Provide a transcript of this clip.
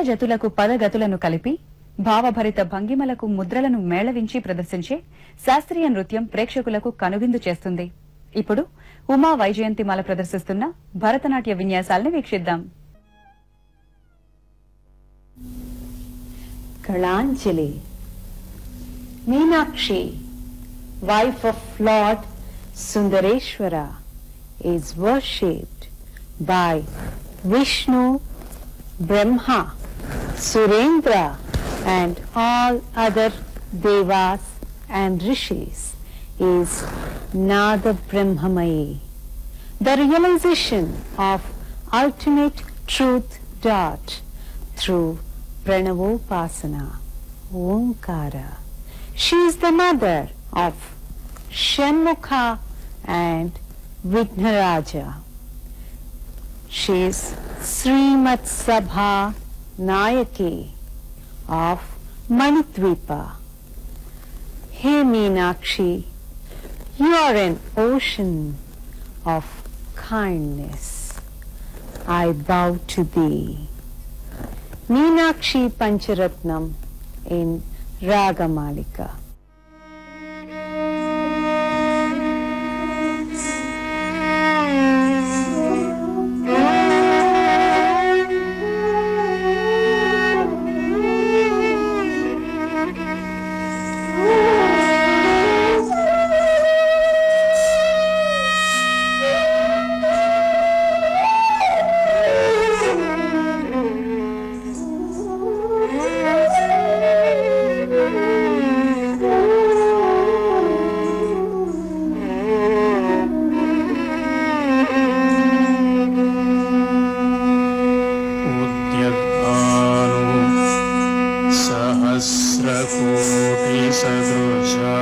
పదజతులకు పదగతులను కలిపి భావభరిత భంగిమలకు ముద్రలను మేళవించి ప్రదర్శించే శాస్త్రీయ నృత్యం ప్రేక్షకులకు కనువిందు చేస్తుంది. ఇప్పుడు Uma Vyjayanthimala ప్రదర్శిస్తున్న Bharatanatya విన్యాసాలను వీక్షిద్దాం. Kalanjali. Meenakshi, wife of Lord Sundareshwara, is worshipped by Vishnu, Brahma, Surendra and all other devas and rishis is Nada Brahmamayi. The realization of ultimate truth dot through Pranavopasana, Omkara. She is the mother of Shanmukha and Vignaraja. She is Srimat Sabha Nayaki of Manidvipa. Hey Meenakshi, you are an ocean of kindness. I bow to thee. Meenakshi Pancharatnam in Ragamalika. सहस्रकोटिसदृशा